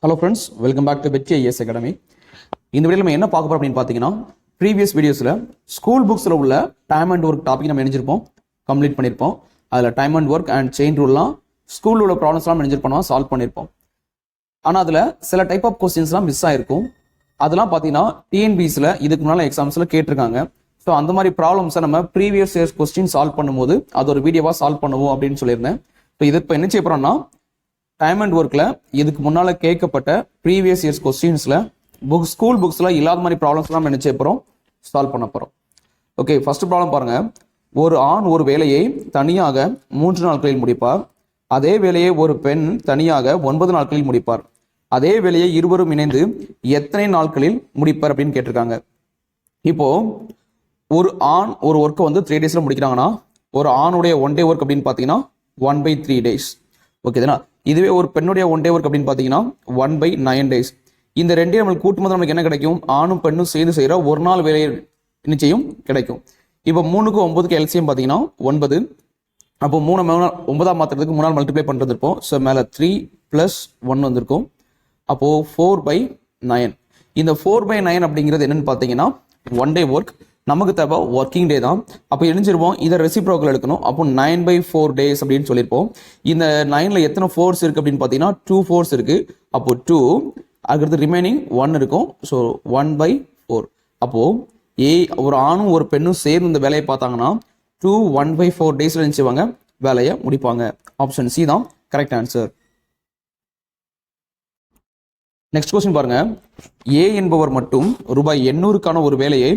Hello friends, welcome back to Vetri IAS academy. இந்த வீடியோவில் நம்ம என்ன பார்க்க போகிறோம் அப்படின்னு பார்த்தீங்கன்னா, ப்ரீவியஸ் வீடியோஸில் ஸ்கூல் புக்ஸில் உள்ள டைம் அண்ட் ஒர்க் டாபிக் நம்ம நினைஞ்சிருப்போம், கம்ப்ளீட் பண்ணியிருப்போம். அதில் time and work and chain ரூல்லாம் ஸ்கூலில் உள்ள ப்ராப்ளம்ஸ்லாம் நினைஞ்சிருப்போம், சால்வ் பண்ணியிருப்போம். ஆனால் அதில் சில டைப் ஆஃப் கொஸ்டின்ஸ்லாம் மிஸ் ஆகிருக்கும். அதெல்லாம் பார்த்தீங்கன்னா டிஎன்பிஎஸ்சியில் இதுக்கு முன்னால் எக்ஸாம்ஸில் கேட்டிருக்காங்க. ஸோ அந்த மாதிரி ப்ராப்ளம்ஸை நம்ம ப்ரீவியஸ் இயர்ஸ் கொஸ்டின் சால்வ் பண்ணும்போது அது ஒரு வீடியோவாக சால்வ் பண்ணுவோம் அப்படின்னு சொல்லியிருந்தேன். ஸோ இது இப்போ என்ன செய்ய போகிறோம்னா, டைம் அண்ட் ஒர்க்கில் இதுக்கு முன்னால் கேட்கப்பட்ட ப்ரீவியஸ் இயர்ஸ் கொஸ்டின்ஸில் ஸ்கூல் புக்ஸில் இல்லாத மாதிரி ப்ராப்ளம்ஸ்லாம் என்ன செய்ய போகிறோம், சால்வ் பண்ண போகிறோம். ஓகே, ஃபர்ஸ்ட் ப்ராப்ளம் பாருங்கள். ஒரு ஆண் ஒரு வேலையை தனியாக 3 நாட்களில் முடிப்பார். அதே வேலையை ஒரு பெண் தனியாக 9 நாட்களில் முடிப்பார். அதே வேலையை இருவரும் இணைந்து எத்தனை நாட்களில் முடிப்பார் அப்படின்னு கேட்டிருக்காங்க. இப்போ ஒரு ஆண் ஒரு ஒர்க்கை வந்து 3 டேஸில் முடிக்கிறாங்கன்னா, ஒரு ஆணுடைய 1 டே ஒர்க் அப்படின்னு பார்த்தீங்கன்னா 1/3 days. ஓகேதானா? இதுவே ஒரு பெண்ணுடைய 1 டே ஒர்க் அப்படின்னு பார்த்தீங்கன்னா 1/9 days. இந்த ரெண்டையும் நம்மளுக்கு கூட்டும்போது நமக்கு என்ன கிடைக்கும், ஆணும் பெண்ணும் சேர்ந்து செய்கிற ஒரு நாள் வேலையை நிச்சயம் கிடைக்கும். இப்போ 3க்கும் 9க்கு எல்சிஎம் பார்த்தீங்கன்னா 9. அப்போ 3 9 மாத்திரத்துக்கு 3 மல்டிப்ளை பண்ணுறது இருப்போம். ஸோ மேலே 3 + 1 வந்திருக்கும். அப்போது 4/9. இந்த 4/9 அப்படிங்கிறது என்னன்னு பார்த்தீங்கன்னா 1 டே ஒர்க். நமக்கு தேவை ஒர்க்கிங் டே தான். அப்போ எழுஞ்சிருவோம், இதை ரெசிப்ரோக்கல் எடுக்கணும். அப்போ 9/4 days அப்படின்னு சொல்லியிருப்போம். இந்த 9ல் எத்தனை ஃபோர்ஸ் இருக்குது அப்படின்னு பார்த்தீங்கன்னா 2 ஃபோர்ஸ் இருக்குது. அப்போ 2, அதுக்கடுத்து ரிமைனிங் 1 இருக்கும். ஸோ 1/4. அப்போது ஒரு ஆணும் ஒரு பெண்ணும் சேர்ந்து இந்த வேலையை பார்த்தாங்கன்னா 2 1/4 days நினச்சிவாங்க வேலையை முடிப்பாங்க. ஆப்ஷன் சி தான் கரெக்ட் ஆன்சர். நெக்ஸ்ட் கொஸ்டின் பாருங்க. ஏ என்பவர் மட்டும் ரூபாய் 800க்கான ஒரு வேலையை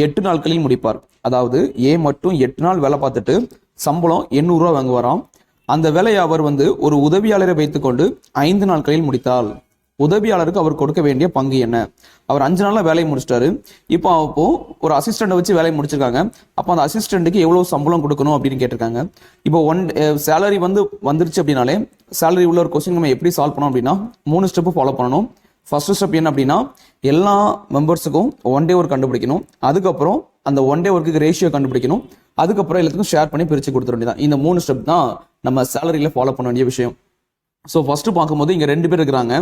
8 நாட்களில் முடிப்பார். அதாவது ஏ மட்டும் 8 நாள் வேலை பார்த்துட்டு சம்பளம் 800 ரூபா வாங்குவாராம். அந்த வேலையை அவர் ஒரு உதவியாளரை வைத்துக்கொண்டு 5 நாட்களில் முடித்தால் உதவியாளருக்கு அவர் கொடுக்க வேண்டிய பங்கு என்ன? அவர் 5 நாள்ல வேலையை முடிச்சிட்டாரு. இப்போ ஒரு அசிஸ்டண்ட்டை வச்சு வேலையை முடிச்சிருக்காங்க. அப்போ அந்த அசிஸ்டண்ட்டுக்கு எவ்வளவு சம்பளம் கொடுக்கணும் அப்படின்னு கேட்டிருக்காங்க. இப்போ சேலரி வந்துருச்சு அப்படின்னாலே சேலரி உள்ள ஒரு கொஸ்டின் நம்ம எப்படி சால்வ் பண்ணோம் அப்படின்னா 3 ஸ்டெப்பு ஃபாலோ பண்ணணும். ஃபர்ஸ்ட் ஸ்டெப் என்ன அப்படின்னா, எல்லா மெம்பர்ஸுக்கும் 1 டே ஒர்க் கண்டுபிடிக்கணும். அதுக்கப்புறம் அந்த 1 டே ஒர்க்குக்கு ரேஷியோ கண்டுபிடிக்கணும். அதுக்கப்புறம் எல்லாத்துக்கும் ஷேர் பண்ணி பிரித்து கொடுத்துட வேண்டியதான். இந்த 3 ஸ்டெப் தான் நம்ம சேலரியில் ஃபாலோ பண்ண வேண்டிய விஷயம். ஸோ ஃபர்ஸ்ட் பார்க்கும்போது இங்கே 2 பேர் இருக்கிறாங்க.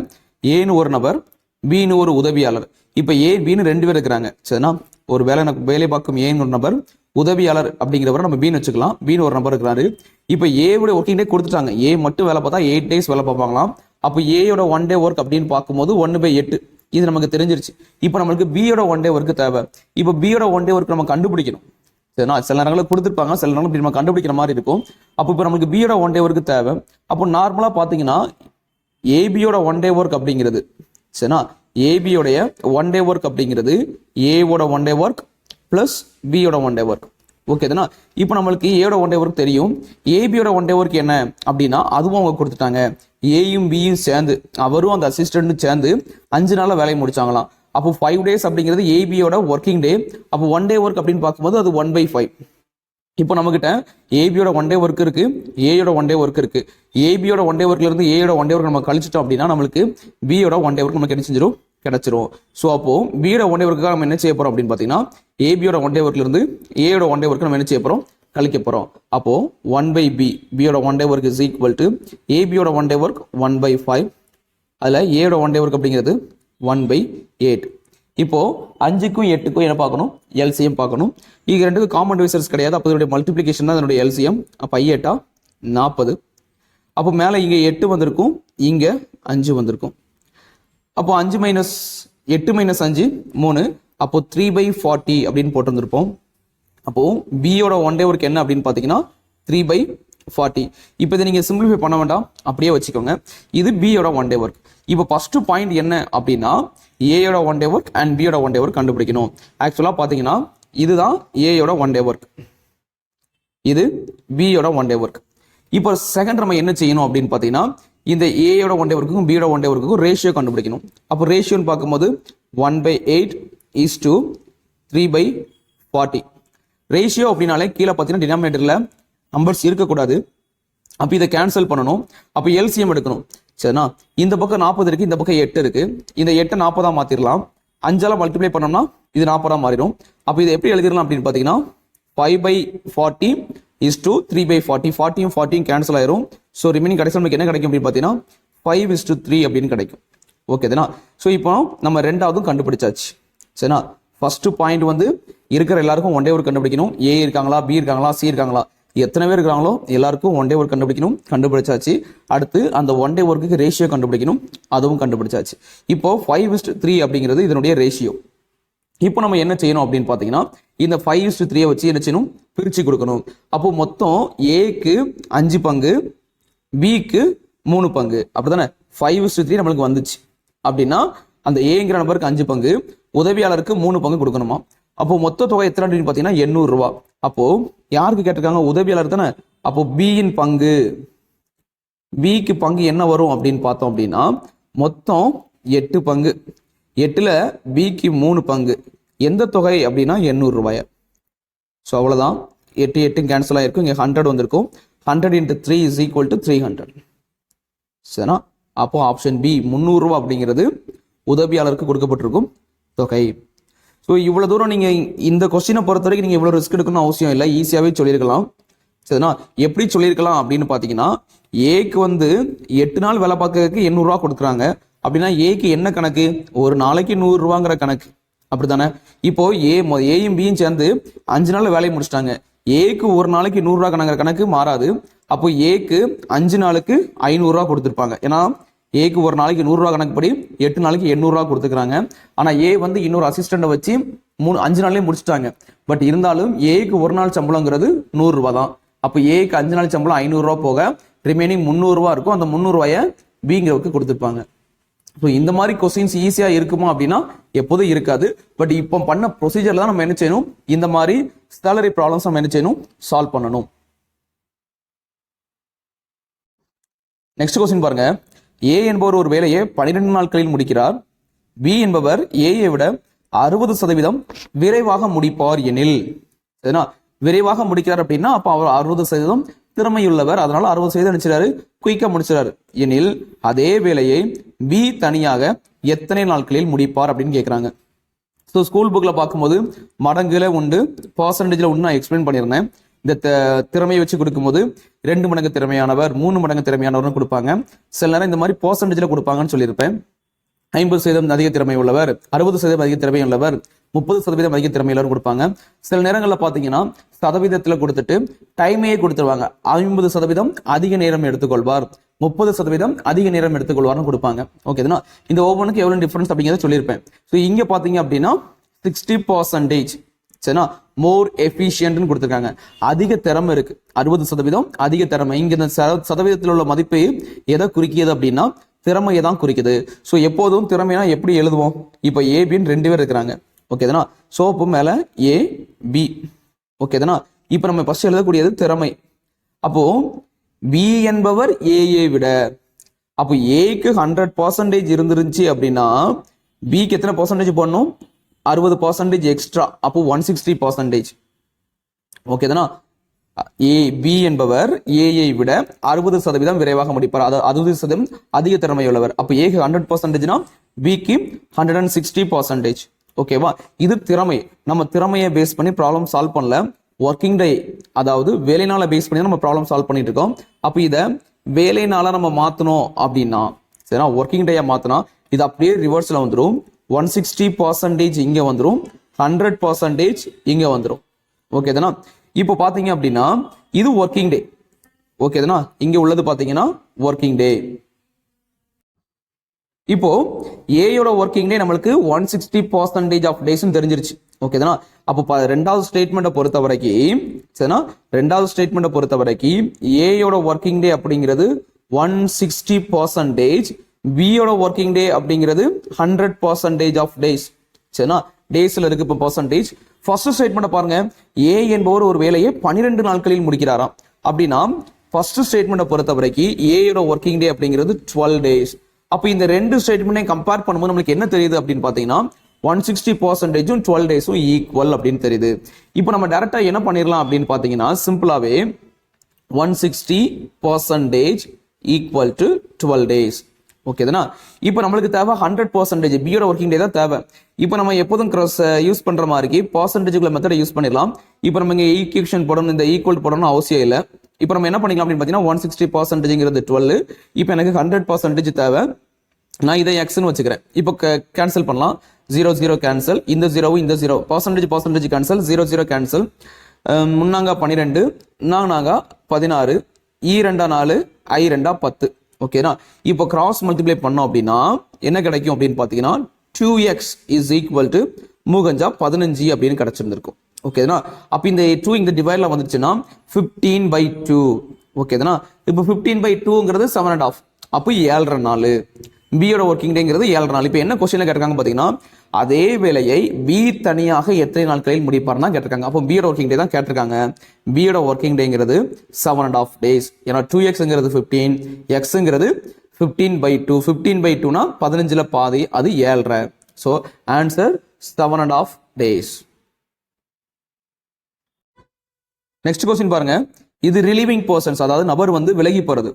ஏன்னு ஒரு நபர், பின்னு ஒரு உதவியாளர். இப்போ ஏ பின்னு 2 பேர் இருக்கிறாங்க. சரினா, ஒரு வேலை பார்க்கும் ஏன்னு ஒரு நபர், உதவியாளர் அப்படிங்கிறவரை நம்ம பின்னு வச்சுக்கலாம். பின்னு ஒரு நபர் இருக்கிறாரு. இப்போ ஏவோட ஒர்க்கிங் டே கொடுத்துட்டாங்க. ஏ மட்டும் வேலை பார்த்தா 8 days வேலை பார்ப்பாங்களாம். அப்போ ஏயோட 1 டே ஒர்க் அப்படின்னு பார்க்கும்போது 1/8 இது நமக்கு தெரிஞ்சிருச்சு. இப்போ நம்மளுக்கு பியோட 1 டே ஒர்க்கு தேவை. இப்போ பியோட 1 டே ஒர்க் நம்ம கண்டுபிடிக்கணும். சரினா, சில நேரங்களில் கொடுத்துருப்பாங்க, சில நேரங்கள் நம்ம கண்டுபிடிக்கிற மாதிரி இருக்கும். அப்போ இப்போ நம்மளுக்கு பியோட 1 டே ஒர்க்கு தேவை. அப்போ நார்மலாக பார்த்தீங்கன்னா ஏபியோட 1 டே ஒர்க் அப்படிங்கிறது, சரினா, ஏபியோடைய 1 டே ஒர்க் அப்படிங்கிறது ஏவோட 1 டே ஒர்க் ப்ளஸ் பியோட 1 டே ஒர்க். ஓகேதானா? இப்போ நம்மளுக்கு ஏயோட 1 டே ஒர்க் தெரியும். ஏபியோட 1 டே ஒர்க் என்ன அப்படின்னா அதுவும் அவங்க கொடுத்துட்டாங்க. ஏயும் பியும் சேர்ந்து, அவரும் அந்த அசிஸ்டன்ட்டும் சேர்ந்து 5 நாளில் வேலையை முடிச்சாங்களாம். அப்போ 5 days அப்படிங்கிறது ஏபியோட ஒர்க்கிங் டே. அப்போ 1 டே ஒர்க் அப்படின்னு பார்க்கும்போது அது 1/5. இப்போ நம்மகிட்ட ஏபியோட 1 டே ஒர்க் இருக்கு, ஏயோட 1 டே ஒர்க் இருக்கு. ஏபியோட 1 டே ஒர்க்ல இருந்து ஏயோட 1 டே ஒர்க் நம்ம கழிச்சிட்டோம் அப்படின்னா நம்மளுக்கு பியோட 1 டே ஒர்க் நமக்கு என்ன செஞ்சிடும், கிடைச்சிரும். ஸோ அப்போ பியோட 1 டே ஒர்க்காக நம்ம என்ன செய்ய போறோம் அப்படின்னு பார்த்தீங்கன்னா, ஏபியோட 1 டே ஒர்க்ல இருந்து ஏயோட 1 டே ஒர்க் நம்ம என்ன செய்ய போறோம், கழிக்க போறோம். அப்போ 1/b, பியோட 1 day work is equal to ஏபியோட 1 டே ஒர்க் 1/5. அதுல ஏயோட 1 டே ஒர்க் அப்படிங்கிறது 1/8. இப்போ 5க்கும் 8க்கும் என்ன பார்க்கணும், எல்சிஎம் பார்க்கணும். இது ரெண்டுக்கும் காமன் டிவைசர்ஸ் கிடையாது. அப்போ இதனுடைய மல்டிப்ளிகேஷன் தான் இதனுடைய எல்சிஎம். அப்போ 8 40. அப்போ மேலே இங்கே 8 வந்திருக்கும், இங்கே 5 வந்திருக்கும். அப்போ 8 - 5 3. அப்போ 3/40 அப்படின்னு போட்டிருந்திருப்போம். அப்போ பியோட 1 டே ஒர்க் என்ன அப்படின்னு பார்த்தீங்கன்னா 3/40. இப்போ இதை நீங்கள் சிம்பிளிஃபை பண்ண வேண்டாம், அப்படியே வச்சுக்கோங்க. இது பியோட 1 டே ஒர்க். இப்போ ஃபர்ஸ்ட் பாயிண்ட் என்ன அப்படின்னா, ஏயோட 1 டே ஒர்க் அண்ட் பியோட 1 டே ஒர்க் கண்டுபிடிக்கணும். ஆக்சுவலாக பார்த்தீங்கன்னா இதுதான் ஏயோட 1 டே ஒர்க், இது பியோட 1 டே ஒர்க். இப்போ செகண்ட் நம்ம என்ன செய்யணும் அப்படின்னு பார்த்தீங்கன்னா, இந்த ஏயோட 1 டே ஒர்க்குக்கும் பியோட 1 டே ஒர்க்குக்கும் ரேஷியோ கண்டுபிடிக்கணும். அப்போ ரேஷியோன்னு பார்க்கும்போது 1/8 is to 3/40. ரேஷியோ அப்படின்னாலே கீழே பார்த்தீங்கன்னா டினாமினேட்டரில் நம்பர்ஸ் இருக்கக்கூடாது. அப்போ இதை கேன்சல் பண்ணணும். அப்போ எல்சிஎம் எடுக்கணும். சரிண்ணா, இந்த பக்கம் 40 இருக்கு, இந்த பக்கம் 8 இருக்கு. இந்த 8 40 மாத்திரலாம். 5ஆல் மல்டிப்ளை பண்ணோம்னா இது 40 மாறிடும். அப்போ இதை எப்படி எழுதிடலாம் அப்படின்னு பார்த்தீங்கன்னா 5/40 is to 3/40. 40யும் 40யும் கேன்சல் ஆயிரும். ஸோ ரிமைனிங் கடைசி நமக்கு என்ன கிடைக்கும் அப்படின்னு பார்த்தீங்கன்னா 5 is to 3 அப்படின்னு கிடைக்கும். ஓகேதானா? ஸோ இப்போ நம்ம ரெண்டாவதும் கண்டுபிடிச்சாச்சு. சரினா? ஃபர்ஸ்ட் பாயிண்ட் வந்து இருக்கிற எல்லாருக்கும் ஒன் டே ஒர்க் கண்டுபிடிக்கணும். ஏ இருக்காங்களா, பி இருக்காங்களா, சி இருக்காங்களா, எத்தனை பேர் இருக்கிறாங்களோ எல்லாருக்கும் ஒன் டே ஒர்க் கண்டுபிடிக்கணும், கண்டுபிடிச்சாச்சு. அடுத்து அந்த ஒன் டே ஒர்க்குக்கு ரேஷியோ கண்டுபிடிக்கணும், அதுவும் கண்டுபிடிச்சாச்சு. இப்போ 5:3 அப்படிங்கிறது இதனுடைய ரேஷியோ. இப்போ நம்ம என்ன செய்யணும் அப்படின்னு பார்த்தீங்கன்னா, இந்த 5:3 வச்சு என்ன செய்யணும், பிரித்து கொடுக்கணும். அப்போ மொத்தம் ஏக்கு 5 பங்கு, பிக்கு 3 பங்கு, அப்படிதானே? 5:3 நம்மளுக்கு வந்துச்சு அப்படின்னா அந்த ஏங்கிற நம்பருக்கு 5 பங்கு, உதவியாளருக்கு 3 பங்கு கொடுக்கணுமா. அப்போ மொத்த தொகை எத்தனை அப்படின்னு பார்த்தீங்கன்னா 800 ரூபா. அப்போ யாருக்கு கேட்டிருக்காங்க, உதவியாளர் தானே. அப்போ பியின் பங்கு, பிக்கு பங்கு என்ன வரும் அப்படின்னு பார்த்தோம் அப்படின்னா மொத்தம் 8 பங்கு, 8ல் பிக்கு 3 பங்கு, எந்த தொகை அப்படின்னா 800 ரூபாய். ஸோ அவ்வளோதான், 8 8 கேன்சல் ஆகிருக்கும், இங்கே 100 வந்திருக்கும். 100 × 3 = 300. சரினா? அப்போ ஆப்ஷன் பி 300 ரூபா அப்படிங்கிறது உதவியாளருக்கு கொடுக்கப்பட்டிருக்கும் தொகை. ஸோ இவ்வளோ தூரம் நீங்கள் இந்த கொஸ்டினை பொறுத்த வரைக்கும் நீங்கள் இவ்வளோ ரிஸ்க் எடுக்கணும்னு அவசியம் இல்லை, ஈஸியாகவே சொல்லியிருக்கலாம். சரினா? எப்படி சொல்லியிருக்கலாம் அப்படின்னு பார்த்தீங்கன்னா, ஏக்கு வந்து 8 நாள் வேலை பார்க்கறதுக்கு 800 ரூபா கொடுக்குறாங்க அப்படின்னா ஏக்கு என்ன கணக்கு, ஒரு நாளைக்கு 100 ரூபாங்கிற கணக்கு, அப்படித்தானே? இப்போ ஏயும் பியும் சேர்ந்து 5 நாள் வேலையை முடிச்சிட்டாங்க. ஏக்கு ஒரு நாளைக்கு 100 ரூபா கணக்கு மாறாது. அப்போ ஏக்கு 5 நாளுக்கு 500 ரூபா கொடுத்துருப்பாங்க. ஏன்னா ஏக்கு ஒரு நாளைக்கு 100 ரூபா கணக்குப்படி 8 நாளைக்கு 800 ரூபா கொடுத்துக்கிறாங்க. ஆனால் ஏ வந்து இன்னொரு அசிஸ்டண்ட்டை வச்சு 5 நாள்லேயே முடிச்சுட்டாங்க. பட் இருந்தாலும் ஏக்கு ஒரு நாள் சம்பளங்கிறது 100 ரூபா தான். அப்போ ஏக்கு 5 நாள் சம்பளம் 500 ரூபா போக ரிமைனிங் 300 ரூபா இருக்கும். அந்த 300 ரூபாயை பிங்கிறவுக்கு கொடுத்துருப்பாங்க. ஸோ இந்த மாதிரி கொஸ்டின்ஸ் ஈஸியாக இருக்குமா அப்படின்னா எப்போதும் இருக்காது. பட் இப்போ பண்ண ப்ரொசீஜரில் தான் நம்ம என்ன செய்யணும், இந்த மாதிரி சேலரி ப்ராப்ளம்ஸ் நம்ம என்ன செய்யணும், சால்வ் பண்ணணும். நெக்ஸ்ட் கொஸ்டின் பாருங்க. ஏ என்பவர் ஒரு வேலையை 12 நாட்களில் முடிக்கிறார். பி என்பவர் ஏயை விட 60% விரைவாக முடிப்பார் எனில், சரினா? விரைவாக முடிக்கிறார் அப்படின்னா அப்போ அவர் 60% திறமையுள்ளவர், அதனால 60% நினைச்சாரு, குயிக்கா முடிச்சாரு எனில் அதே வேலையை பி தனியாக எத்தனை நாட்களில் முடிப்பார் அப்படின்னு கேட்குறாங்க. ஸோ ஸ்கூல் புக்கில் பார்க்கும்போது மடங்குல உண்டு, பர்சன்டேஜில் உண்டு, நான் எக்ஸ்பிளைன் பண்ணியிருந்தேன். இந்த திறமையை வச்சு கொடுக்கும்போது 2 மடங்கு திறமையானவர், 3 மடங்கு திறமையானவர்னு கொடுப்பாங்க. சில நேரம் இந்த மாதிரி பர்சன்டேஜில் கொடுப்பாங்கன்னு சொல்லியிருப்பேன். 50% அதிக திறமை உள்ளவர், 60% அதிக திறமை உள்ளவர், 30% அதிக திறமையுள்ளவர் கொடுப்பாங்க. சில நேரங்களில் பார்த்தீங்கன்னா சதவீதத்தில் கொடுத்துட்டு டைமையே கொடுத்துருவாங்க. 50% அதிக நேரம் எடுத்துக்கொள்வார், 30% அதிக நேரம் எடுத்துக்கொள்வார்னு கொடுப்பாங்க. ஓகேதுனா? இந்த ஒவ்வொன்றுக்கு எவ்வளோ டிஃபரன்ஸ் அப்படிங்கிறத சொல்லியிருப்பேன். ஸோ இங்கே பார்த்தீங்க அப்படின்னா 60%, சரினா, மோர் எஃபிஷியன்ட்னு கொடுத்துருக்காங்க. அதிக திறமை இருக்கு, 60% அதிக திறமை. இங்க இந்த சதவீதத்தில் உள்ள மதிப்பு எதை குறிக்கியது அப்படின்னா திறமையை தான் குறிக்குது. ஸோ எப்போதும் திறமைனா எப்படி எழுதுவோம், இப்போ ஏபின்னு 2 பேர் இருக்கிறாங்க. ஓகேதானா? சோப்பு மேல ஏ பி. ஓகேதானா? இப்போ நம்ம ஃபர்ஸ்ட் எழுதக்கூடியது திறமை. அப்போ பி என்பவர் ஏயை விட, அப்போ ஏக்கு 100% இருந்துருச்சு அப்படின்னா பிக்கு எத்தனை பர்சன்டேஜ் போடணும், 60% எக்ஸ்ட்ரா, அப்போ 160%. ஓகேதானா? பி என்பவர் ஏயை விட 60% விரைவாக முடிப்பார், அதாவது 60% அதிக திறமையுள்ளவர். அப்போ ஏக்கு 100%னா பிக்கு 160%. ஓகேவா? இது திறமை. நம்ம திறமையை பேஸ் பண்ணி ப்ராப்ளம் சால்வ் பண்ணல, ஒர்க்கிங் டே அதாவது வேலை நாளை பேஸ் பண்ணி நம்ம ப்ராப்ளம் சால்வ் பண்ணிட்டு இருக்கோம். அப்போ இதை வேலை நாளா நம்ம மாற்றணும் அப்படின்னா, சரினா, ஒர்க்கிங் டேயா மாற்றினா இது அப்படியே ரிவர்ஸில் வந்துடும். 160% இங்கே வந்துடும், 100% இங்கே வந்துடும். ஓகேதானா? இப்போ பார்த்தீங்க அப்படின்னா இது ஒர்க்கிங் டே. ஓகேதானா? இங்கே உள்ளது பார்த்தீங்கன்னா ஒர்க்கிங் டே. இப்போ ஏயோட ஒர்க்கிங் டே நம்மளுக்கு 160% ஆஃப் டேஸ் தெரிஞ்சிருச்சு. ஓகேதானா? அப்போ ரெண்டாவது ஸ்டேட்மெண்ட்டை பொறுத்த வரைக்கும், சரினா, ரெண்டாவது ஸ்டேட்மெண்ட்டை பொறுத்த வரைக்கும் ஏயோட ஒர்க்கிங் டே அப்படிங்கிறது 160%, பியோட ஒர்க்கிங் டே அப்படிங்கிறது 100% ஆஃப் டேஸ். சரினா, டேஸ்ல இருக்கு இப்போ பர்சன்டேஜ். ஃபர்ஸ்ட் ஸ்டேட்மெண்ட் பாருங்க, ஏ என்பவர் ஒரு வேலையை 12 நாட்களில் முடிக்கிறாராம் அப்படின்னா ஃபர்ஸ்ட் ஸ்டேட்மெண்ட்டை பொறுத்த வரைக்கும் ஏயோட ஒர்க்கிங் டே அப்படிங்கிறது 12 டேஸ். அப்போ இந்த ரெண்டு ஸ்டேட்மெண்ட்டையும் கம்பேர் பண்ணும்போது நம்மளுக்கு என்ன தெரியுது அப்படின்னு பார்த்தீங்கன்னா 160%ம் 12 டேஸும் ஈக்குவல் அப்படின்னு தெரியுது. இப்போ நம்ம டைரக்டா என்ன பண்ணிடலாம் அப்படின்னு பார்த்தீங்கன்னா சிம்பிளாவே 160% ஈக்குவல் டு 12 டேஸ். ஓகேதானா? இப்போ நம்மளுக்கு தேவை 100%, பியோட ஒர்க்கிங் டே தான் தேவை. இப்போ நம்ம எப்போதும் கிராஸ் யூஸ் பண்ற மாதிரி பர்சன்டேஜ்ல மெத்தடை யூஸ் பண்ணிடலாம். இப்போ நம்ம இங்கே ஈக்குவேஷன் போடணும், இந்த ஈக்குவல் போடணும் அவசியம் இல்லை. இப்போ நம்ம என்ன பண்ணிக்கலாம் அப்படின்னு பார்த்தீங்கன்னா 160%ங்கிறது 12, இப்போ எனக்கு 100% தேவை. நான் இதை எக்ஸ்ன்னு வச்சுக்கிறேன். இப்போ கேன்சல் பண்ணலாம். 0 0 கேன்சல், இந்த 0 இந்த 0 பர்சன்டேஜ் கேன்சல், 0 0 கேன்சல், முன்னாங்க 12, நாங்க 16, E2 4, I2 10. ஓகேனா, இப்போ கிராஸ் மல்டிப்ளை பண்ணோம் அப்படின்னா என்ன கிடைக்கும் அப்படின்னு பார்த்தீங்கன்னா 2x இஸ் ஈக்குவல் டு 15 அப்படின்னு கிடைச்சிருந்திருக்கும். ஓகேனா, அப்போ இந்த 2 இந்த டிவைட்ல வந்துச்சுன்னா 15/2. ஓகேதானா, இப்போ 15/2ங்கிறது 7.5, அப்போ 7.5 நாள். பியோட ஒர்க்கிங் டேங்கிறது 7 நாள். இப்போ என்ன கொஸ்டின்ல கேட்டிருக்காங்க பார்த்தீங்கன்னா அதே வேலையை பி தனியாக எத்தனை நாட்களில் முடிப்பார்னா கேட்டிருக்காங்க. அப்போ பியோட ஒர்க்கிங் டே தான் கேட்டிருக்காங்க. பியோட ஒர்க்கிங் டேங்கிறது 7.5 days. ஏன்னா 2xங்கிறது 15, xங்கிறது 15/2. 15/2னா 15ல பாதி, அது 7.5. So answer 7.5 days. Next question பாருங்க. இது ரிலீவிங் பர்சன்ஸ், அதாவது நபர் வந்து விலகி போறது.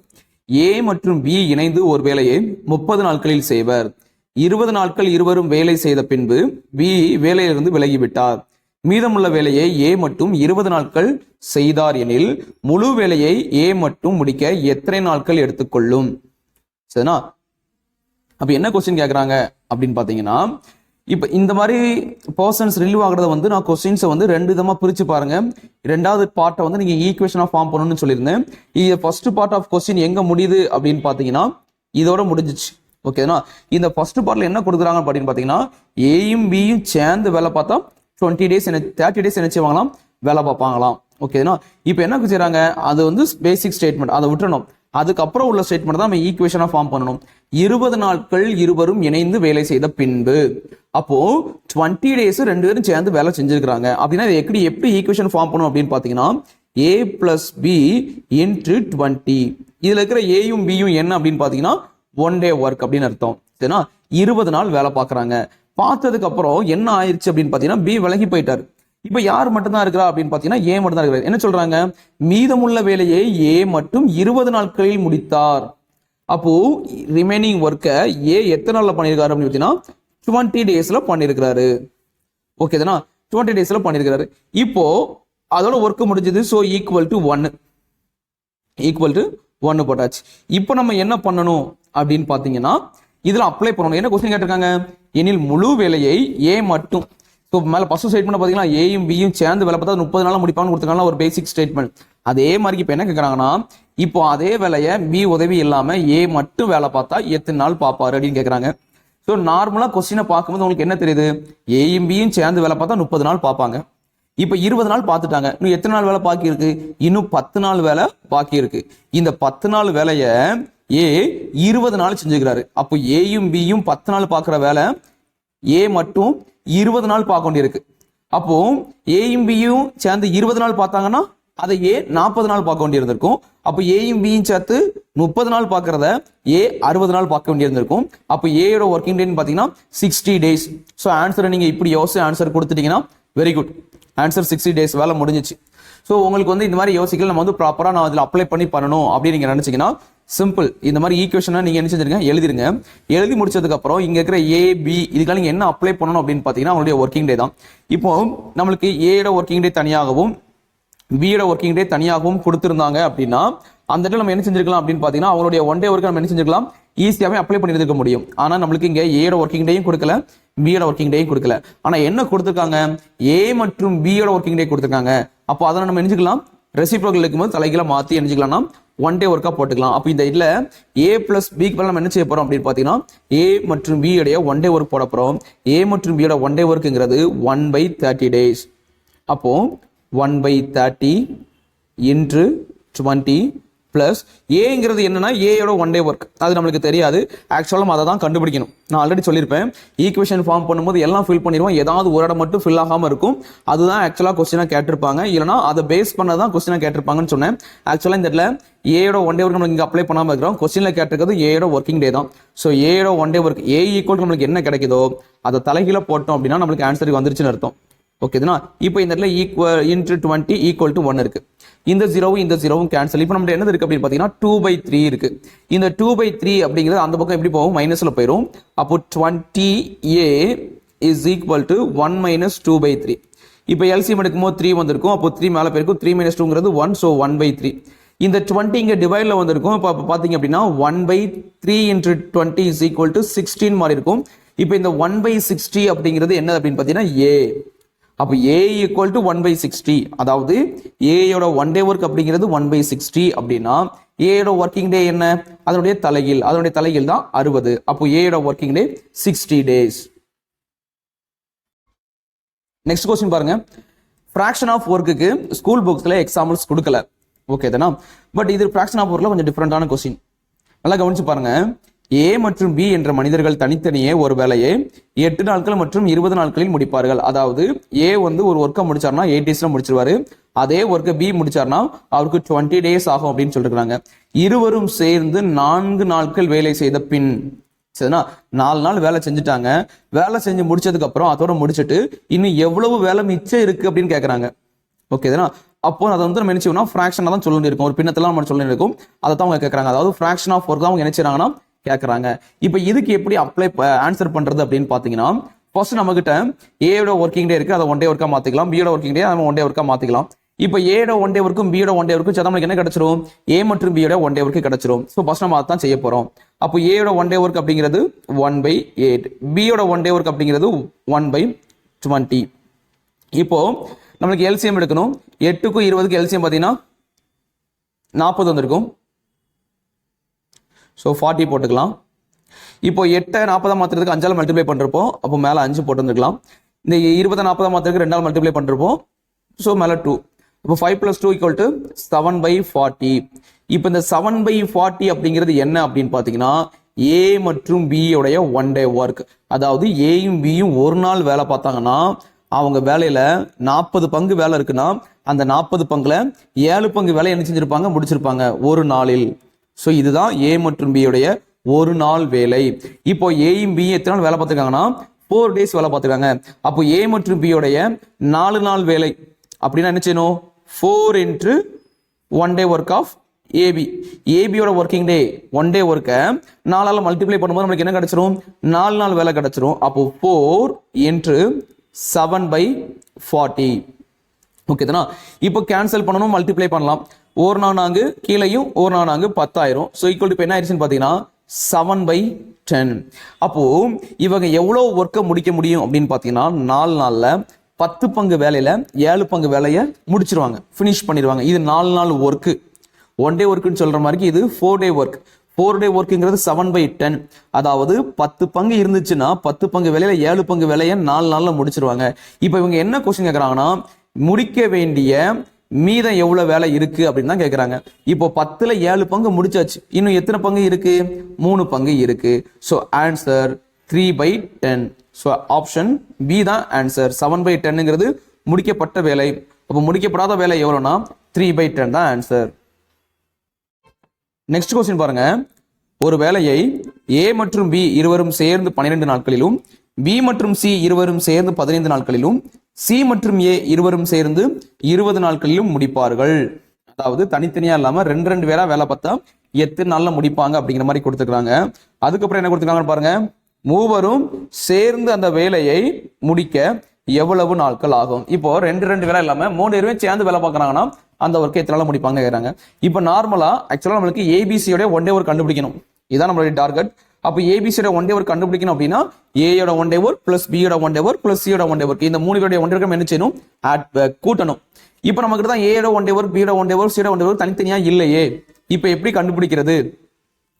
ஏ மற்றும் பி இணைந்து ஒரு வேலையை 30 நாட்களில் செய்வர். 20 நாட்கள் இருவரும் வேலை செய்த பின்பு பி வேலையிலிருந்து விலகிவிட்டார். மீதமுள்ள வேலையை ஏ மட்டும் 20 நாட்கள் செய்தார் எனில் முழு வேலையை ஏ மட்டும் முடிக்க எத்தனை நாட்கள் எடுத்துக்கொள்ளும்? சரினா, அப்ப என்ன கொஸ்டின் கேட்கறாங்க அப்படின்னு பாத்தீங்கன்னா, இப்ப இந்த மாதிரி பர்சன்ஸ் ரிலீவ் ஆகிறத வந்து நான் கொஸ்டின்ஸை வந்து 2 விதமா பிரிச்சு பாருங்க. ரெண்டாவது பார்ட்டை வந்து நீங்க ஈக்குவேஷனா ஃபார்ம் பண்ணணும்னு சொல்லியிருந்தேன். இது ஃபர்ஸ்ட் பார்ட் ஆஃப் கொஸ்டின் எங்க முடியுது அப்படின்னு பாத்தீங்கன்னா இதோட முடிஞ்சிச்சு. ஓகேனா, இந்த ஃபர்ஸ்ட் பார்ட்ல என்ன கொடுக்குறாங்க அப்படின்னு பாத்தீங்கன்னா ஏயும் பியும் சேர்ந்து வேலை பார்த்தா 20 days 30 days என்ன செய்வாங்களாம், வேலை பார்ப்பாங்களாம். ஓகேனா, இப்போ என்ன செய்யறாங்க, அது வந்து பேசிக் ஸ்டேட்மெண்ட், அதை விட்டுறணும். அதுக்கப்புறம் உள்ள ஸ்டேட்மெண்ட் தான் நம்ம ஈக்குவேஷனா ஃபார்ம் பண்ணணும். 20 நாட்கள் இருவரும் இணைந்து வேலை செய்த பின்பு, அப்போ 20 days 2 பேரும் சேர்ந்து வேலை செஞ்சிருக்காங்க அப்படின்னா எப்படி ஈக்குவேஷன் ஃபார்ம் பண்ணணும் அப்படின்னு பாத்தீங்கன்னா a plus b into 20. இதுல இருக்கிற ஏயும் பியும் என்ன அப்படின்னு பாத்தீங்கன்னா 1 day ஒர்க் அப்படின்னு அர்த்தம். சரினா, 20 நாள் வேலை பார்க்கறாங்க. பார்த்ததுக்கு அப்புறம் என்ன ஆயிடுச்சு அப்படின்னு பாத்தீங்கன்னா பி விலகி போயிட்டாரு. இப்ப யார் மட்டும் தான் இருக்கிறா அப்படின்னு பாத்தீங்கன்னா ஏ மட்டும் தான் இருக்கிறார். என்ன சொல்றாங்க, மீதமுள்ள வேலையை ஏ மட்டும் 20 நாட்களில் முடித்தார். அப்போ ரிமைனிங் ஒர்க்கை ஏ எத்தனை நாள்ல பண்ணிருக்காரு அப்படின்னு பாத்தீங்கன்னா 20 daysல பண்ணிருக்கிறாரு. ஓகே தானா, 20 daysல பண்ணிருக்கிறாரு. இப்போ அதோட ஒர்க் முடிஞ்சது. ஸோ ஈக்குவல் டு 1 போட்டாச்சு. இப்போ நம்ம என்ன பண்ணணும் அப்படின்னு பாத்தீங்கன்னா இதுல அப்ளை பண்ணணும். என்ன கொஸ்டின் கேட்டிருக்காங்க, எனில் முழு வேலையை ஏ மட்டும். ஸோ மேல ஃபர்ஸ்ட் ஸ்டேட்மெண்ட் பாத்தீங்கன்னா ஏயும் பியும் சேர்ந்து வேலை பார்த்தா 30 நாள் முடிப்பான்னு கொடுத்துருக்காங்க, ஒரு பேசிக் ஸ்டேட்மெண்ட். அதே மாதிரி இப்போ என்ன கேட்கறாங்கன்னா, இப்போ அதே வேலையை பி உதவி இல்லாம ஏ மட்டும் வேலை பார்த்தா எத்தனை நாள் பார்ப்பாரு அப்படின்னு கேட்கறாங்க. ஸோ நார்மலா கொஸ்டினை பார்க்கும்போது உங்களுக்கு என்ன தெரியுது, ஏயும் பியும் சேர்ந்து வேலை பார்த்தா 30 நாள் பார்ப்பாங்க. இப்ப 20 நாள் பார்த்துட்டாங்க. இன்னும் எத்தனை நாள் வேலை பாக்கி இருக்கு, இன்னும் 10 நாள் வேலை பாக்கி இருக்கு. இந்த 10 நாள் வேலைய ஏ 20 நாள் செஞ்சுக்கிறாரு. அப்போ ஏயும் பியும் 10 நாள் பார்க்கிற வேலை ஏ மட்டும் 20 நாள் பார்க்க வேண்டியிருக்கு. அப்போ ஏயும் பியும் சேர்ந்து 20 நாள் பார்த்தாங்கன்னா அதை ஏ 40 நாள் பார்க்க வேண்டியிருந்திருக்கும். அப்போ ஏயும் பியும் சேர்த்து 30 நாள் பார்க்கறத ஏ 60 நாள் பார்க்க வேண்டியிருந்திருக்கும். அப்போ ஏயோட ஒர்க்கிங் டேன்னு பாத்தீங்கன்னா 60 days. ஸோ ஆன்சரை நீங்க இப்படி யோசிச்சு ஆன்சர் கொடுத்துட்டீங்கன்னா வெரி குட். ஆன்சர் 60 days, வேலை முடிஞ்சிச்சு. ஸோ உங்களுக்கு வந்து இந்த மாதிரி யோசிக்கல, நம்ம வந்து ப்ராப்பரா நான் அதில் அப்ளை பண்ணணும் அப்படின்னு நீங்க நினைச்சீங்கன்னா சிம்பிள். இந்த மாதிரி ஈக்குவேஷனை நீங்க என்ன செஞ்சிருங்க, எழுதிருங்க. எழுதி முடிச்சதுக்கு அப்புறம் இங்க இருக்கிற ஏ பி இதுக்கெல்லாம் நீங்க என்ன அப்ளை பண்ணணும் அப்படின்னு பாத்தீங்கன்னா அவங்களுடைய ஒர்க்கிங் டே தான். இப்போ நம்மளுக்கு ஏயோட ஒர்க்கிங் டே தனியாகவும் பியோட ஒர்க்கிங் டே தனியாகவும் கொடுத்திருந்தாங்க அப்படின்னா அந்த இடத்துல நம்ம என்ன செஞ்சிருக்கலாம் அப்படின்னு பாத்தீங்கன்னா அவங்களுடைய 1 day ஒர்க் நம்ம என்ன செஞ்சிருக்கலாம், ஈஸியாவே அப்ளை பண்ணிருக்க முடியும். ஆனா நம்மளுக்கு இங்க ஏயோட ஒர்க்கிங் டேயும் கொடுக்கல, பியோட ஒர்க்கிங் டேயும் கொடுக்கல. ஆனா என்ன கொடுத்திருக்காங்க, ஏ மற்றும் பியோட ஒர்க்கிங் டே கொடுத்திருக்காங்க. அப்போ அதை நம்ம நினைச்சுக்கலாம், ரெசிப்ரோக்கல் இருக்கும்போது தலைகீழ மாத்தி நினைச்சுக்கலாம்னா 1 day ஒர்க்கா போட்டுக்கலாம். அப்போ இந்த இதுல ஏ பிளஸ் பிக்கு பதிலா நம்ம என்ன செய்ய போறோம் அப்படின்னு பாத்தீங்கன்னா ஏ மற்றும் பி உடைய 1 day ஒர்க் போட போறோம். ஏ மற்றும் பியோட 1 day ஒர்க்குங்கிறது 1/30 days. அப்போ 1/30 into 20 பிளஸ் ஏங்கிறது என்னன்னா ஏயோட 1 day ஒர்க். அது நம்மளுக்கு தெரியாது, ஆக்சுவலா நம்ம அதை தான் கண்டுபிடிக்கணும். நான் ஆல்ரெடி சொல்லியிருப்பேன், ஈக்குவேஷன் ஃபார்ம் பண்ணும்போது எல்லாம் ஃபில் பண்ணிடுவோம், ஏதாவது ஒரு இடம் மட்டும் ஃபில் ஆகாம இருக்கும். அதுதான் ஆக்சுவலா கொஸ்டினா கேட்டிருப்பாங்க, இல்லைனா அதை பேஸ் பண்ணதான் கொஸ்டினா கேட்டிருப்பாங்கன்னு சொன்னேன். ஆக்சுவலா இந்த இடத்துல ஏயோட 1 day ஒர்க் நம்ம இங்க அப்ளை பண்ணாம இருக்கிறோம். கொஸ்டின்ல கேட்டிருக்கிறது ஏயோட ஒர்க்கிங் டே தான். ஸோ ஏயோட 1 day ஒர்க் ஏ ஈக்குவல் நம்மளுக்கு என்ன கிடைக்குதோ அதை தலைகீழ போட்டோம் அப்படின்னா நம்மளுக்கு ஆன்சருக்கு வந்துருச்சுன்னு அர்த்தம். ஓகேதுனா, இப்போ இந்த இடத்துல ஈக்குவல் இன்டு 20 ஈக்குவல் டு 1 இருக்கு. இந்த 0வும் கேன்சல். இப்போ நம்ம என்ன இருக்கு அப்படின்னு பாத்தீங்கன்னா 2/3 இருக்கு. இந்த 2/3 அப்படிங்கிறது அந்த பக்கம் எப்படி போகும், மைனஸ்ல போயிடும். அப்போ 20a is equal to 1 minus 2/3. இப்போ எல்சிஎம் எடுக்கும்போது 3 வந்திருக்கும். அப்போ 3 மேல போயிருக்கும், 3 minus 2ங்கிறது 1. ஸோ 1/3. இந்த 20 இங்க டிவைட்ல வந்திருக்கும். இப்போ பாத்தீங்க அப்படின்னா 1/3 × 20 = 16 மாதிரி இருக்கும். இப்போ இந்த 1/60 அப்படிங்கிறது என்ன அப்படின்னு பாத்தீங்கன்னா a. அப்போ a = 1/60. அதாவது a யோட 1 day ஒர்க் அப்படிங்கிறது 1/60 அப்படின்னா a யோட ஒர்க்கிங் டே என்ன? அதனுடைய தலைகீழ் தான் 60. அப்போ a யோட working day 60 days. Next question பாருங்க. ஃபிராக்ஷன் ஆஃப் ஒர்க்குக்கு ஸ்கூல் புக்ஸ்ல எக்ஸாம்பிள்ஸ் கொடுக்கல. ஓகே தானா? பட் இது ஃபிராக்ஷன் ஆஃப் ஒர்க்ல கொஞ்சம் டிஃபரெண்டான क्वेश्चन. நல்லா கவனிச்சு பாருங்க. A மற்றும் B என்ற மனிதர்கள் தனித்தனியே ஒரு வேலையை 8 நாட்கள் மற்றும் 20 நாட்களில் முடிப்பார்கள். அதாவது A வந்து ஒரு ஒர்க்கை முடிச்சார்னா 8 daysல முடிச்சிருவாரு. அதே ஒர்க்கை B முடிச்சார்னா அவருக்கு 20 days ஆகும் அப்படின்னு சொல்லிருக்காங்க. இருவரும் சேர்ந்து 4 நாட்கள் வேலை செய்த பின், சரினா 4 நாள் வேலை செஞ்சுட்டாங்க. வேலை செஞ்சு முடிச்சதுக்கு அப்புறம் அதோட முடிச்சிட்டு இன்னும் எவ்வளவு வேலை மிச்சம் இருக்கு அப்படின்னு கேட்கறாங்க. ஓகேதானா? அப்போ அதை வந்து நம்ம நினைச்சோம்னா ஃபிராக்ஷனா தான் சொல்லி இருக்கும். ஒரு பின்னத்தெல்லாம் நம்ம சொல்லி இருக்கும். அதை தான் அவங்க கேட்கறாங்க. அதாவது ஃபிராக்ஷன் ஆஃப் ஒர்க் தான் அவங்க நினைச்சாங்கன்னா கேட்கறாங்க. இப்போ இதுக்கு எப்படி அப்ளை ஆன்சர் பண்றது அப்படின்னு பாத்தீங்கன்னா, ஃபர்ஸ்ட் நம்ம கிட்ட ஏயோட ஒர்க்கிங் டே இருக்கு, அதை 1 day ஒர்க்கா மாத்திக்கலாம். பியோட ஒர்க்கிங் டே அதை 1 day ஒர்க்கா மாத்திக்கலாம். இப்போ ஏயோட 1 day ஒர்க்கும் பியோட 1 day ஒர்க்கும் சேர்த்தா நமக்கு என்ன கிடைச்சிரும்? ஏ மற்றும் பியோட 1 day ஒர்க்கு கிடைச்சிரும். ஸோ ஃபர்ஸ்ட் நம்ம அதான் செய்ய போறோம். அப்போ ஏயோட 1 day ஒர்க் அப்படிங்கிறது 1/8, பியோட 1 day ஒர்க் அப்படிங்கிறது 1/20. இப்போ நம்மளுக்கு எல்சிஎம் எடுக்கணும். 8க்கும் 20க்கு எல்சிஎம் பார்த்தீங்கன்னா 40 வந்திருக்கும். ஸோ 40 போட்டுக்கலாம். இப்போ 8 40 மாத்திரத்துக்கு 5ஆல் மல்டிப்ளை பண்ணிருப்போம். அப்போ மேலே 5 போட்டு வந்துருக்கலாம். இந்த 20 40 மாத்திரத்துக்கு 2ஆல் மல்டிப்ளை பண்ணிருப்போம். ஸோ மேலே 2. இப்போ 5 + 2 = 7/40. இப்போ இந்த 7/40 அப்படிங்கிறது என்ன அப்படின்னு பார்த்தீங்கன்னா, ஏ மற்றும் பி உடைய 1 day ஒர்க். அதாவது ஏயும் பியும் ஒரு நாள் வேலை பார்த்தாங்கன்னா அவங்க வேலையில 40 பங்கு வேலை இருக்குன்னா அந்த 40 பங்குல 7 பங்கு வேலை என்ன செஞ்சிருப்பாங்க? முடிச்சிருப்பாங்க ஒரு நாளில். ஸோ இதுதான் ஏ மற்றும் பி உடைய ஒரு நாள் வேலை. இப்போ ஏயும் பி எத்தனை நாள் வேலை பார்த்துருக்காங்கன்னா 4 days வேலை பார்த்துருக்காங்க. அப்போ ஏ மற்றும் பி உடைய 4 நாள் வேலை அப்படின்னா என்ன செய்யணும்? 4 × 1 day ஒர்க் ஆஃப் ஏபி. ஏபியோட ஒர்க்கிங் டே 1 day ஒர்க்கை 4ஆல் மல்டிப்ளை பண்ணும்போது நம்மளுக்கு என்ன கிடைச்சிரும்? 4 நாள் வேலை கிடைச்சிரும். அப்போ 4 × 7/40. ஓகே தானா? இப்போ கேன்சல் பண்ணணும், மல்டிப்ளை பண்ணலாம். ஒரு நானாங்கு கீழையும் ஒரு நானாங்கு 10 ஆயிரும். ஸோ ஈக்குவல் டு என்ன ஆயிடுச்சுன்னு பார்த்தீங்கன்னா 7/10. அப்போ இவங்க எவ்வளோ ஒர்க்கை முடிக்க முடியும் அப்படின்னு பார்த்தீங்கன்னா 4 நாளில் 10 பங்கு வேலையில 7 பங்கு வேலையை முடிச்சிருவாங்க, ஃபினிஷ் பண்ணிடுவாங்க. இது 4 நாள் ஒர்க்கு. 1 day ஒர்க்குன்னு சொல்ற மாதிரி இது 4 day ஒர்க். 4 day ஒர்க்குங்கிறது 7/10. அதாவது 10 பங்கு இருந்துச்சுன்னா 10 பங்கு வேலையில 7 பங்கு வேலையை 4 நாள்ல முடிச்சிருவாங்க. இப்போ இவங்க என்ன கொஸ்டின் கேட்கறாங்கன்னா, முடிக்க வேண்டிய மீதம் எவ்வளவு வேலை இருக்கு அப்படின்னு தான் கேட்கறாங்க. இப்போ 10ல் 7 பங்கு முடிச்சாச்சு. இன்னும் எத்தனை பங்கு இருக்கு? 3 பங்கு இருக்கு. So answer 3/10. So option B தான் ஆன்சர். 7/10ங்கிறது முடிக்கப்பட்ட வேலை. அப்போ முடிக்கப்படாத வேலை எவ்வளோனா 3/10 தான் ஆன்சர். நெக்ஸ்ட் கொஸ்டின் பாருங்க. ஒரு வேலையை ஏ மற்றும் பி இருவரும் சேர்ந்து 12 நாட்களிலும், பி மற்றும் சி இருவரும் சேர்ந்து 15 நாட்களிலும், சி மற்றும் ஏ இருவரும் சேர்ந்து 20 நாட்களிலும் முடிப்பார்கள். அதாவது தனித்தனியா இல்லாம 2 பேரா வேலை பார்த்தா எத்தனை நாள்ல முடிப்பாங்க அப்படிங்கிற மாதிரி கொடுத்துருக்காங்க. அதுக்கப்புறம் என்ன கொடுத்துருக்காங்கன்னு பாருங்க. மூவரும் சேர்ந்து அந்த வேலையை முடிக்க எவ்வளவு நாட்கள் ஆகும்? இப்போ 2 வேலை இல்லாம 3 பேருமே சேர்ந்து வேலை பார்க்கறாங்கன்னா அந்த ஒர்க்கை எத்தனை நாள் முடிப்பாங்க கேட்கறாங்க. இப்போ நார்மலா ஆக்சுவலா நம்மளுக்கு ஏபிசியோட 1 day ஒர்க் கண்டுபிடிக்கணும். இதுதான் நம்மளுடைய டார்கெட். அப்போ ஏபிசியோட 1 day ஒர்க் கண்டுபிடிக்கணும் அப்படின்னா ஏயோட 1 day ஒர்க் பிளஸ் பியோட 1 day ஒர்க் பிளஸ் சியோட 1 day ஒர்க், இந்த 3 பேருடைய 1 day ஒர்க் என்ன செய்யணும்? கூட்டணும். இப்போ நமக்கு தான் ஏயோட 1 day ஒர்க், பியோட 1 day ஒர்க், சியோட 1 day ஒர்க் தனித்தனியா இல்லையே. இப்போ எப்படி கண்டுபிடிக்கிறது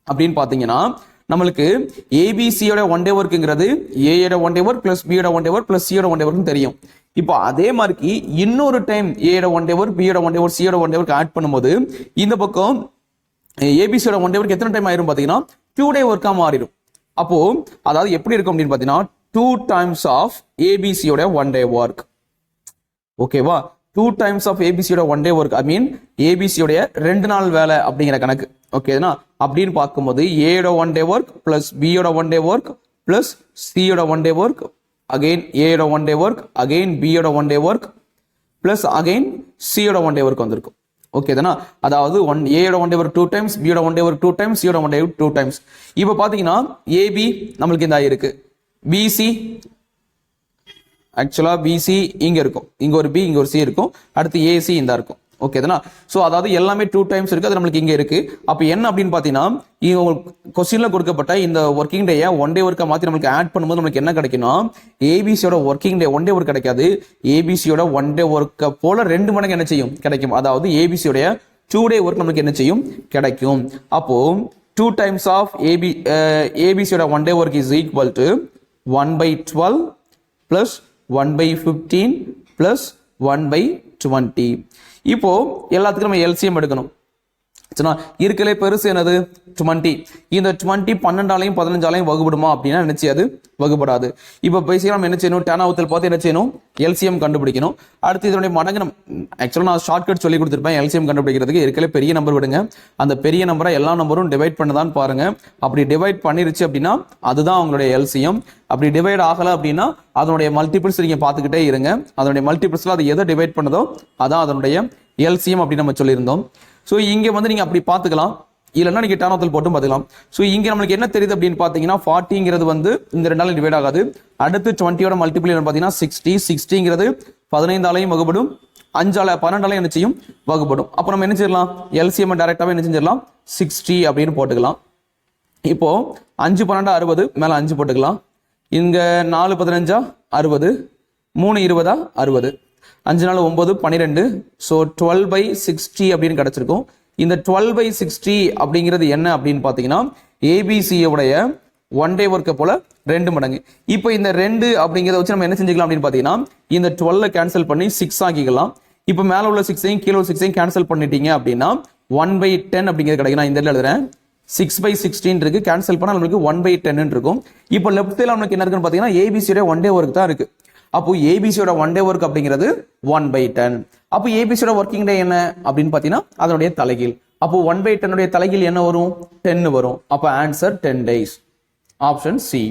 அப்படின்னு பாத்தீங்கன்னா, நம்மளுக்கு ஏபிசியோட 1 day ஒர்க்குங்கிறது ஏயோட 1 day ஒர்க் பிளஸ் பியோட 1 day ஒர்க் பிளஸ் சியோட 1 day ஒர்க் தெரியும். இப்போ அதே மாதிரி இன்னொரு டைம் ஏயோட 1 day ஒர்க், பியோட 1 day ஒர்க், சியோட 1 day ஒர்க் ஆட் பண்ணும்போது இந்த பக்கம் ஏபிசியோட 1 day ஒர்க் எத்தனை டைம் ஆயிரும் பாத்தீங்கன்னா 2 day ஒர்க்கா மாறிடும். அப்போ அதாவது எப்படி இருக்கும் அப்படின்னு பாத்தீங்கன்னா 2 times ஆஃப் ஏபிசியோட 1 day ஒர்க். ஓகேவா? 2 times ஆஃப் ஏபிசியோட 1 day ஒர்க் ஐ மீன் ஏபிசியோட 2 நாள் வேலை அப்படிங்கிற கணக்கு. ஓகேனா? அப்படின்னு பார்க்கும்போது ஏயோட 1 day ஒர்க் பிளஸ் பியோட 1 day ஒர்க் பிளஸ் சியோட 1 day ஒர்க், அகைன் ஏயோட 1 day ஒர்க், அகைன் பியோட 1 day ஒர்க் பிளஸ் அகைன் சியோட 1 day ஒர்க் வந்திருக்கும். ஓகே தானா? அதாவது ஏயோட 1 day ஒர்க் 2 times, பியோட 1 day ஒர்க் 2 times, சியோட 1 day ஒர்க் 2 times. இப்போ பாத்தீங்கன்னா ஏபி நம்மளுக்கு இந்த இருக்கு, பிசி ஆக்சுவலா பிசி இங்க இருக்கும், இங்க ஒரு பி இங்க ஒரு சி இருக்கும், அடுத்து ஏசி இந்த இருக்கும். ஓகேதானா? ஸோ அதாவது எல்லாமே 2 டைம்ஸ் இருக்கு, அது நம்மளுக்கு இங்க இருக்கு. அப்போ என்ன அப்படின்னு பார்த்தீங்கன்னா, கொஸ்டின்ல கொடுக்கப்பட்ட இந்த ஒர்க்கிங் டேயை ஒன் டே ஒர்க்கை மாற்றி நம்மளுக்கு ஆட் பண்ணும்போது நம்மளுக்கு என்ன கிடைக்கும்னா, ஏபிசியோட working day one day work கிடைக்காது, ஏபிசியோட ஒன் டே ஒர்க்கை போல 2 மடங்கு என்ன செய்யும் கிடைக்கும். அதாவது ஏபிசியோடைய 2 டே ஒர்க் நம்மளுக்கு என்ன செய்யும் கிடைக்கும். அப்போ 2 times of ABCயோட one day work is equal to 1/12 plus 1/15 plus 1/20. இப்போ எல்லாத்துக்கும் நம்ம எல்சிஎம் எடுக்கணும். இருக்கலே பெருசு என்னது 20. இந்த 20 12ஆலையும் 15ஆலையும் வகுப்படுமா அப்படின்னா நினைச்சு அது வகுப்படாது. இப்போ பேசிக்கா நம்ம என்ன செய்யணும், டேன் ஆவத்தில் பார்த்து என்ன செய்யணும், எல்சிஎம் கண்டுபிடிக்கணும். அடுத்து இதனுடைய மடங்கு ஆக்சுவலாக நான் ஷார்ட்கட் சொல்லி கொடுத்துருப்பேன். எல்சிஎம் கண்டுபிடிக்கிறதுக்கு இருக்கலே பெரிய நம்பர் விடுங்க, அந்த பெரிய நம்பரை எல்லா நம்பரும் டிவைட் பண்ணதான் பாருங்க. அப்படி டிவைட் பண்ணிருச்சு அப்படின்னா அதுதான் அவங்களுடைய எல்சிஎம். அப்படி டிவைட் ஆகலை அப்படின்னா அதனுடைய மல்டிபிள்ஸ் நீங்க பார்த்துக்கிட்டே இருங்க. அதனுடைய மல்டிபிள்ஸ்ல அது எதை டிவைட் பண்ணதோ அதான் அதனுடைய எல்சிஎம் அப்படின்னு நம்ம சொல்லியிருந்தோம். ஸோ இங்கே வந்து நீங்கள் அப்படி பார்த்துக்கலாம், இல்லைன்னா நீங்கள் டேன் போட்டும் பார்த்துக்கலாம். ஸோ இங்கே நம்மளுக்கு என்ன தெரியுது அப்படின்னு பார்த்தீங்கன்னா 40ங்கிறது வந்து இந்த 2ஆல டிவைட் ஆகாது. அடுத்து 20யோட மல்டிபிள் பார்த்தீங்கன்னா 60. 60ங்கிறது 15ஆலையும் வகுப்படும், 5ஆல 12ஆலையும் என்ன செய்யும் வகுப்படும். அப்போ நம்ம என்ன செய்யலாம், எல்சிஎம் டைரக்டாகவே என்ன செஞ்சிடலாம் 60 அப்படின்னு போட்டுக்கலாம். இப்போ 5 12 60 மேலே 5 போட்டுக்கலாம். இங்கே 4 15 60, 3 20 60, 5 4 9 12. ஸோ 12/60 அப்படின்னு கிடைச்சிருக்கும். இந்த 12/60 அப்படிங்கிறது என்ன அப்படின்னு பார்த்தீங்கன்னா ஏபிசியோடைய ஒன் டே ஒர்க்கை போல 2 மடங்கு. இப்போ இந்த 2 அப்படிங்கிறத வச்சு நம்ம என்ன செஞ்சுக்கலாம் அப்படின்னு பார்த்தீங்கன்னா இந்த 12 கேன்சல் பண்ணி 6 ஆக்கிக்கலாம். இப்போ மேலே உள்ள 6ஐயும் கீழே 6ஐயும் கேன்சல் பண்ணிட்டீங்க அப்படின்னா 1/10 அப்படிங்கிறது கிடைக்கும். நான் இந்த இடத்துல எழுதுறேன் 6/16 இருக்கு, கேன்சல் பண்ணால் நம்மளுக்கு 1/10 இருக்கும். இப்போ லெஃப்ட் சைடில் நம்மளுக்கு என்ன இருக்குன்னு பார்த்தீங்கன்னா ஏபிசியோட ஒன் டே ஒர்க் தான் இருக்கு. அப்போ ஏபிசியோட ஒன் டே ஒர்க் அப்படிங்கிறது 1/10. அப்போ ஏபிசியோட ஒர்க்கிங் டே என்ன அப்படின்னு பார்த்தீங்கன்னா அதனுடைய தலைகீழ். அப்போ 1/10 தலைகீழ் என்ன வரும், 10 வரும். அப்போ answer 10 days. Option C.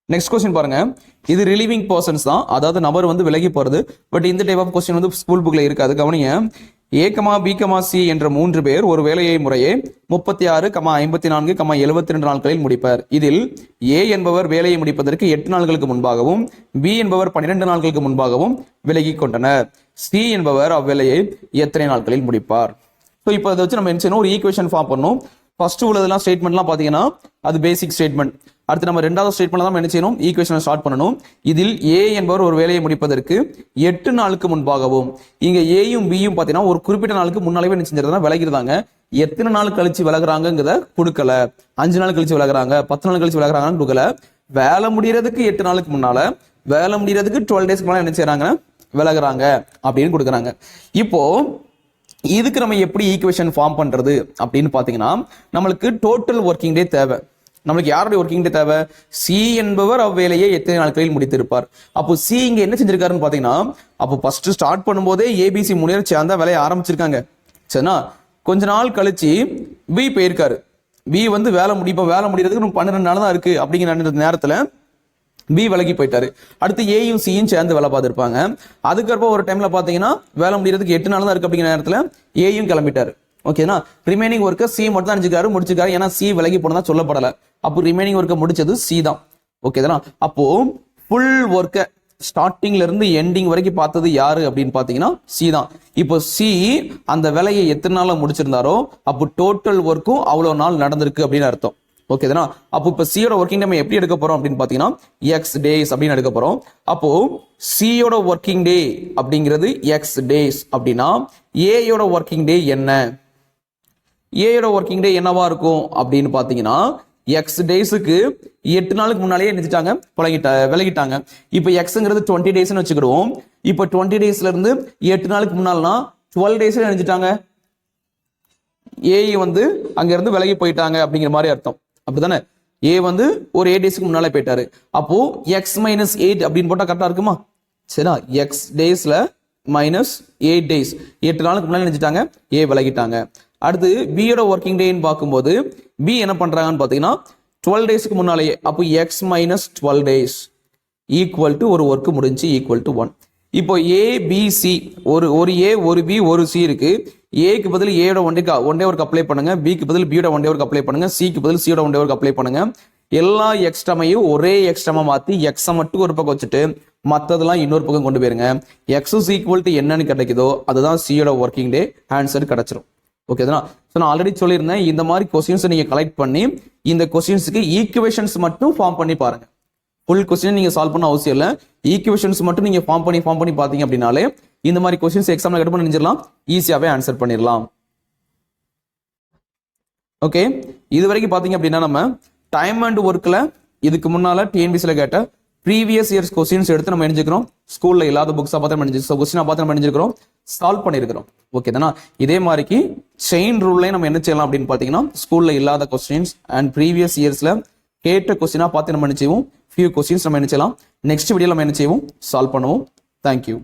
Next question பாருங்க, இது ரிலீவிங் பர்சன்ஸ் தான், அதாவது நபர் வந்து விலகி போறது. பட் இந்த டைப் ஆஃப் கொஸ்டின் வந்து ஸ்கூல் புக்ல இருக்காது. கவனிங்க, ஏ பி சி என்ற 3 பேர் ஒரு வேலையை முறையே 36, 54, 72 நாட்களில் முடிப்பர். இதில் ஏ என்பவர் வேலையை முடிப்பதற்கு 8 நாட்களுக்கு முன்பாகவும் பி என்பவர் 12 நாட்களுக்கு முன்பாகவும் விலகி கொண்டனர். சி என்பவர் அவ்வேலையை எத்தனை நாட்களில் முடிப்பார்? ஸோ இப்போ அதை வச்சு நம்ம என்ன செய்யணும், ஒரு ஈக்குவேஷன் ஃபார்ம் பண்ணணும். ஃபர்ஸ்ட் உள்ளதெல்லாம் ஸ்டேட்மெண்ட்லாம் பார்த்தீங்கன்னா அது பேசிக் ஸ்டேட்மெண்ட். அடுத்து நம்ம ரெண்டாவது ஸ்டேட்மெண்ட்ல தான் என்ன செய்யணும், ஈக்குவேஷனை ஸ்டார்ட் பண்ணணும். இதில் ஏ என்பவர் ஒரு வேலையை முடிப்பதற்கு 8 நாளுக்கு முன்பாகவும், இங்க ஏயும் பியும் பார்த்தீங்கன்னா ஒரு குறிப்பிட்ட நாளுக்கு முன்னாலே என்ன செஞ்சிருந்தா விலகிருந்தாங்க. எத்தனை நாள் கழிச்சு விலகுறாங்கிறத கொடுக்கல. 5 நாள் கழிச்சு விலகுறாங்க, 10 நாள் கழிச்சு விலகுறாங்கன்னு கொடுக்கல. வேலை முடியறதுக்கு 8 நாளுக்கு முன்னால, வேலை முடியறதுக்கு 12 டேஸ்க்கு முன்னால என்ன செய்யறாங்க, விலகுறாங்க அப்படின்னு கொடுக்குறாங்க. இப்போ இதுக்கு நம்ம எப்படி ஈக்குவேஷன் ஃபார்ம் பண்றது அப்படின்னு பாத்தீங்கன்னா நம்மளுக்கு டோட்டல் ஒர்க்கிங் டே தேவை. நம்மளுக்கு யாருடைய ஒர்க்கிங் டே தேவை, சி என்பவர் அவ்வேலையை எத்தனை நாட்களில் முடித்திருப்பார். அப்போ சி இங்க என்ன செஞ்சிருக்காருன்னு பாத்தீங்கன்னா, அப்போ ஃபர்ஸ்ட் ஸ்டார்ட் பண்ணும்போதே ஏபிசி முன்னேறி சேர்ந்தா வேலையை ஆரம்பிச்சிருக்காங்க. சரினா, கொஞ்ச நாள் கழிச்சு பி போயிருக்காரு. பி வந்து வேலை முடியறதுக்கு 12 நாள் தான் இருக்கு அப்படிங்கிற நேரத்துல பி விலகி போயிட்டாரு. அடுத்து ஏயும் சியும் சேர்ந்து வேலை பார்த்துருப்பாங்க. அதுக்கப்புறம் ஒரு டைம்ல பாத்தீங்கன்னா வேலை முடியறதுக்கு 8 நாள் தான் இருக்கு அப்படிங்கிற நேரத்துல ஏயும் கிளம்பிட்டாரு. ஓகேனா, ரிமைனிங் ஒர்க்கை சி மட்டும் தான் முடிச்சிருக்காரு. ஏன்னா சி விலகி போனதா சொல்லப்படல. அப்போ ரிமைனிங் ஒர்க்கை முடிச்சது சி தான். ஓகேதானா, அப்போ ஃபுல் ஒர்க்கை ஸ்டார்டிங்ல இருந்து எண்டிங் வரைக்கும் பார்த்தது யாரு அப்படின்னு பாத்தீங்கன்னா சி தான். இப்போ சி அந்த வேலையை எத்தனை நாள்ல முடிச்சிருந்தாரோ அப்போ டோட்டல் ஒர்க்கும் அவ்வளவு நாள் நடந்திருக்கு அப்படின்னு அர்த்தம். ஓகேதானா, அப்போ இப்ப சியோட ஒர்க்கிங் டே எப்படி எடுக்க போறோம் அப்படின்னு பாத்தீங்கன்னா எக்ஸ் டேஸ் அப்படின்னு எடுக்க போறோம். அப்போ சியோட ஒர்க்கிங் டே அப்படிங்கிறது எக்ஸ் டேஸ் அப்படின்னா ஏயோட ஒர்க்கிங் டே என்ன, ஏயோட ஒர்க்கிங் டே என்னவா இருக்கும் அப்படின்னு பாத்தீங்கன்னா எக்ஸ் டேஸுக்கு 8 நாளுக்கு முன்னாலேயே நினைச்சிட்டாங்க விலகிட்டாங்க. இப்போ எக்ஸ்ங்கிறது 20 டேஸ்னு வச்சுக்கிடுவோம். இப்போ 20 டேஸ்ல இருந்து 8 நாளுக்கு முன்னால்னா 12 டேஸ்ல நினைச்சிட்டாங்க ஏ வந்து அங்க இருந்து விலகி போயிட்டாங்க அப்படிங்கிற மாதிரி அர்த்தம். அப்படித்தானே, ஏ வந்து ஒரு 8 டேஸ்க்கு முன்னாலே போயிட்டாரு. அப்போ எக்ஸ் மைனஸ் 8 அப்படின்னு போட்டா கரெக்டா இருக்குமா? சரியா, எக்ஸ் டேஸ்ல மைனஸ் 8 டேஸ், 8 நாளுக்கு முன்னாடி நினைச்சிட்டாங்க ஏ விலகிட்டாங்க. அடுத்து பியோட ஒர்க்கிங் டேன்னு பார்க்கும்போது பி என்ன பண்றாங்கன்னு பாத்தீங்கன்னா 12 டேஸ்க்கு முன்னாலேயே, அப்போ X minus 12 days equal to ஒரு ஒர்க் முடிஞ்சு ஈக்குவல் டு 1. இப்போ ஏ பி சி ஒரு ஏ ஒரு பி ஒரு சி இருக்கு. ஏக்கு பதில் ஏயோட ஒன் டே ஒர்க் அப்ளை பண்ணுங்க, பிக்கு பதில் பியோட ஒன் டே ஒர்க் அப்ளை பண்ணுங்க, சிக்கு பதில் சியோட ஒன் டே ஒர்க் அப்ளை பண்ணுங்க. எல்லா எக்ஸ்ட்ரமையும் ஒரே எக்ஸ்ட்ரமா மாத்தி எக்ஸை மட்டும் ஒரு பக்கம் வச்சுட்டு மற்றதெல்லாம் இன்னொரு பக்கம் கொண்டு போயிருங்க. எக்ஸ் இஸ் ஈக்குவல் டு என்னன்னு கிடைக்குதோ அதுதான் சியோட ஒர்க்கிங் டே ஆன்சர் கிடைச்சிரும். ஓகேதானா? ஸோ நான் ஆல்ரெடி சொல்லியிருந்தேன், இந்த மாதிரி கொஸ்டின்ஸ் நீங்க கலெக்ட் பண்ணி இந்த கொஸ்டின்ஸுக்கு ஈக்குவேஷன்ஸ் மட்டும் ஃபார்ம் பண்ணி பாருங்க. ஃபுல் கொஸ்டின் நீங்க சால்வ் பண்ண அவசியம் இல்லை, ஈக்குவேஷன்ஸ் மட்டும் நீங்க ஃபார்ம் பண்ணி பாத்தீங்க அப்படின்னாலே இந்த மாதிரி கொஸ்டின்ஸ் எக்ஸாம்ல கட் பண்ணி நினைச்சிடலாம், ஈஸியாவே ஆன்சர் பண்ணிடலாம். ஓகே, இது வரைக்கும் பாத்தீங்க அப்படின்னா நம்ம டைம் அண்ட் ஒர்க்ல இதுக்கு முன்னால டிஎன்பிசில கேட்ட ப்ரீவியஸ் இயர்ஸ் கொஸ்டின்ஸ் எடுத்து நம்ம நினைச்சுக்கிறோம், ஸ்கூல்ல இல்லாத புக்ஸா பார்த்து கொஸ்டினா பார்த்து நம்ம நினைச்சிருக்கிறோம், சால்வ் பண்ணிருக்கிறோம். ஓகே தானா? இதே மாதிரிக்கு செயின் ரூல்லையும் நம்ம என்ன செய்யலாம் அப்படின்னு பாத்தீங்கன்னா ஸ்கூல்ல இல்லாத கொஸ்டின்ஸ் அண்ட் ப்ரீவியஸ் இயர்ஸ்ல கேட்ட கொஸ்டினா பார்த்து நம்ம என்ன செய்வோம், ஃபியூ கொஸ்டின்ஸ் நம்ம என்ன செய்யலாம் நெக்ஸ்ட் வீடியோல நம்ம என்ன செய்வோம், சால்வ் பண்ணுவோம். தேங்க்யூ.